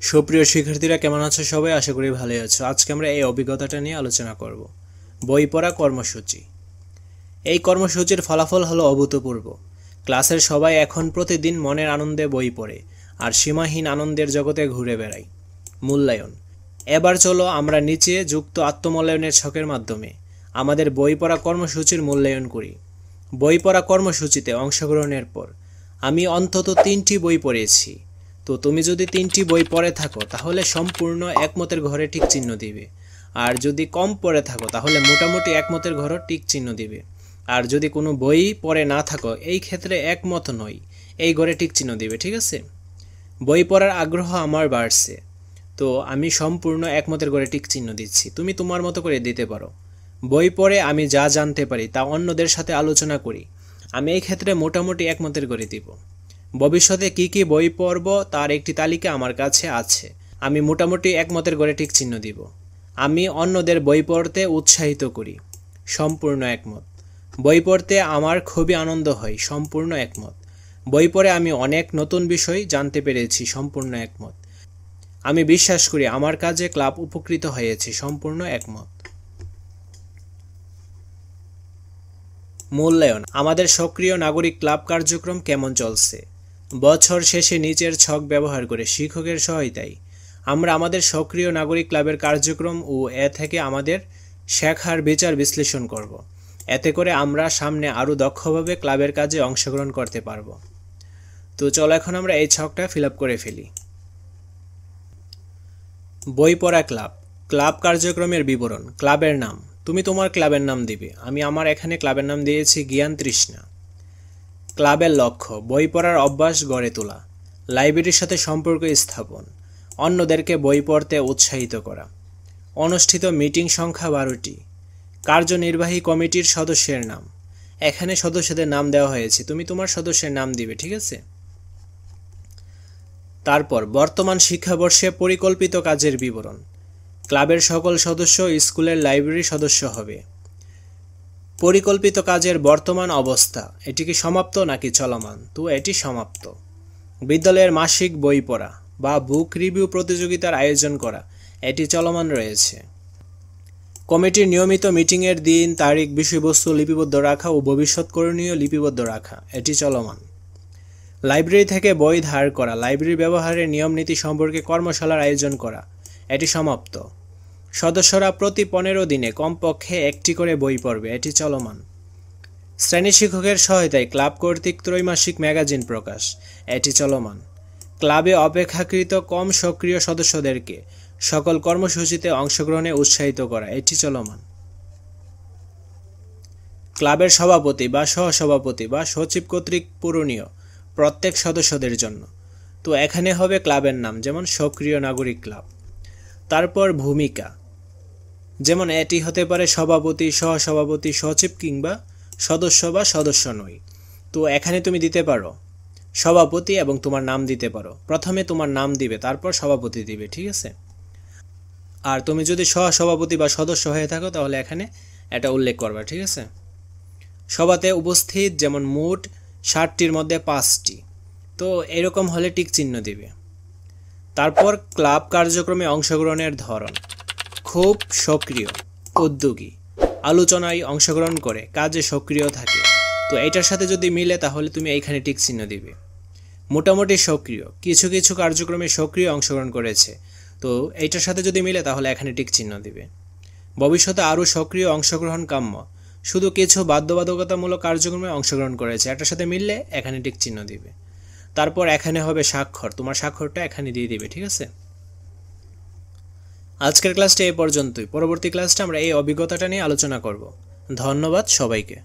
সুপ্রিয় শিক্ষার্থীরা কেমন আছো সবাই? আশা করি ভালোই আছো। আজকে আমরা এই অভিজ্ঞতাটা নিয়ে আলোচনা করব। বই পড়া কর্মসূচি। এই কর্মসূচির ফলাফল হলো অভূতপূর্ব। ক্লাসের সবাই এখন প্রতিদিন মনের আনন্দে বই পড়ে আর সীমাহীন আনন্দের জগতে ঘুরে বেড়ায়। মূল্যায়ন। এবার চলো আমরা নিচে যুক্ত আত্মমূল্যায়নের ছকের মাধ্যমে আমাদের বই পড়া কর্মসূচির মূল্যায়ন করি। বই পড়া কর্মসূচিতে অংশগ্রহণের পর আমি অন্তত 3টি বই পড়েছি। তো তুমি যদি 3টি বই পড়ে থাকো তাহলে সম্পূর্ণ একমতের ঘরে টিক চিহ্ন দিবে, আর যদি কম পড়ে থাকো তাহলে মোটামুটি একমতের ঘরও টিক চিহ্ন দিবে, আর যদি কোনো বই পড়ে না থাকো এই ক্ষেত্রে একমত নই এই ঘরে টিক চিহ্ন দিবে। ঠিক আছে? বই পড়ার আগ্রহ আমার বাড়ছে, তো আমি সম্পূর্ণ একমতের ঘরে টিক চিহ্ন দিচ্ছি। তুমি তোমার মতো করে দিতে পারো। বই পড়ে আমি যা জানতে পারি তা অন্যদের সাথে আলোচনা করি, আমি এই ক্ষেত্রে মোটামুটি একমতের ঘরে দিব। ভবিষ্যতে কি কি বই পড়ব তার একটি তালিকা আমার কাছে আছে, আমি মোটামুটি একমতের ঘরে টিক চিহ্ন দিব। আমি অন্যদের বই পড়তে উৎসাহিত করি, সম্পূর্ণ একমত। বই পড়তে আমার খুবই আনন্দ হয়, সম্পূর্ণ একমত। বই পড়ে আমি অনেক নতুন বিষয় জানতে পেরেছি, সম্পূর্ণ একমত। আমি বিশ্বাস করি আমার কাজে ক্লাব উপকৃত হয়েছে, সম্পূর্ণ একমত। মূল্যায়ন। আমাদের সক্রিয় নাগরিক ক্লাব কার্যক্রম কেমন চলছে? বছর শেষে নিচের ছক ব্যবহার করে শিক্ষকের সহায়তায় আমরা আমাদের সক্রিয় নাগরিক ক্লাবের কার্যক্রম ও এ থেকে আমাদের শেখার বিচার বিশ্লেষণ করব। এতে করে আমরা সামনে আরও দক্ষভাবে ক্লাবের কাজে অংশগ্রহণ করতে পারব। তো চলো এখন আমরা এই ছকটা ফিল আপ করে ফেলি। বই পড়া ক্লাব। ক্লাব কার্যক্রমের বিবরণ। ক্লাবের নাম, তুমি তোমার ক্লাবের নাম দিবে। আমি আমার এখানে ক্লাবের নাম দিয়েছি জ্ঞান তৃষ্ণা। ক্লাবের লক্ষ্য বই পড়ার অভ্যাস গড়ে তোলা, লাইব্রেরির সাথে সম্পর্ক স্থাপন, অন্যদেরকে বই পড়তে উৎসাহিত করা। অনুষ্ঠিত মিটিং সংখ্যা 12টি। কার্যনির্বাহী কমিটির সদস্যের নাম, এখানে সদস্যদের নাম দেওয়া হয়েছে, তুমি তোমার সদস্যের নাম দিবে। ঠিক আছে? তারপর বর্তমান শিক্ষাবর্ষে পরিকল্পিত কাজের বিবরণ। ক্লাবের সকল সদস্য স্কুলের লাইব্রেরি সদস্য হবে। পরিকল্পিত কাজের বর্তমান অবস্থা, এটি কি সমাপ্ত নাকি চলমান? তো এটি সমাপ্ত। বিদ্যালয়ের মাসিক বই পড়া বা বুক রিভিউ প্রতিযোগিতার আয়োজন করা, এটি চলমান রয়েছে। কমিটির নিয়মিত মিটিংয়ের দিন, তারিখ, বিষয়বস্তু লিপিবদ্ধ রাখা ও ভবিষ্যৎ করণীয় লিপিবদ্ধ রাখা, এটি চলমান। লাইব্রেরি থেকে বই ধার করা, লাইব্রেরি ব্যবহারের নিয়ম নীতি সম্পর্কে কর্মশালার আয়োজন করা, এটি সমাপ্ত। সদস্যরা প্রতি 15 দিনে কমপক্ষে একটি করে বই পড়বে, এটি চলমান। শ্রেণী শিক্ষকের সহায়তায় ক্লাব কর্তৃক ত্রৈমাসিক ম্যাগাজিন প্রকাশ, এটি চলমান। ক্লাবে অপেক্ষাকৃত কম সক্রিয় সদস্যদেরকে সকল কর্মসূচিতে অংশগ্রহণে উৎসাহিত করা, এটি চলমান। ক্লাবের সভাপতি বা সহসভাপতি বা সচিব কর্তৃক পূরণীয় প্রত্যেক সদস্যদের জন্য, তো এখানে হবে ক্লাবের নাম, যেমন সক্রিয় নাগরিক ক্লাব। তারপর ভূমিকা, যেমন এটি হতে পারে সভাপতি, সহসভাপতি, সচিব কিংবা সদস্য বা সদস্য নই। তো এখানে তুমি দিতে পারো সভাপতি এবং তোমার নাম দিতে পারো। প্রথমে তোমার নাম দিবে, তারপর সভাপতি দিবে। ঠিক আছে? আর তুমি যদি সহসভাপতি বা সদস্য হয়ে থাকো তাহলে এখানে এটা উল্লেখ করবা। ঠিক আছে? সভাতে উপস্থিত, যেমন মোট 60টির মধ্যে 5টি, তো এরকম হলে টিক চিহ্ন দিবে। তারপর ক্লাব কার্যক্রমে অংশগ্রহণের ধরন, খুব সক্রিয়, উদ্যোগী, আলোচনায় অংশগ্রহণ করে, কাজে সক্রিয় থাকে, তো এটার সাথে যদি মিলে তাহলে তুমি এইখানে টিক চিহ্ন দিবে। মোটামুটি সক্রিয়, কিছু কিছু কার্যক্রমে সক্রিয় অংশগ্রহণ করেছে, তো এইটার সাথে যদি মিলে তাহলে এখানে টিক চিহ্ন দিবে। ভবিষ্যতে আরও সক্রিয় অংশগ্রহণ কাম্য, শুধু কিছু বাধ্যবাধকতামূলক কার্যক্রমে অংশগ্রহণ করেছে, এটার সাথে মিললে এখানে টিক চিহ্ন দিবে। তারপর এখানে হবে স্বাক্ষর, তোমার স্বাক্ষরটা এখানে দিয়ে দিবে। ঠিক আছে? আজকের ক্লাসটা এই পর্যন্তই। পরবর্তী ক্লাসটা আমরা এই অভিজ্ঞতাটা নিয়ে আলোচনা করব। ধন্যবাদ সবাইকে।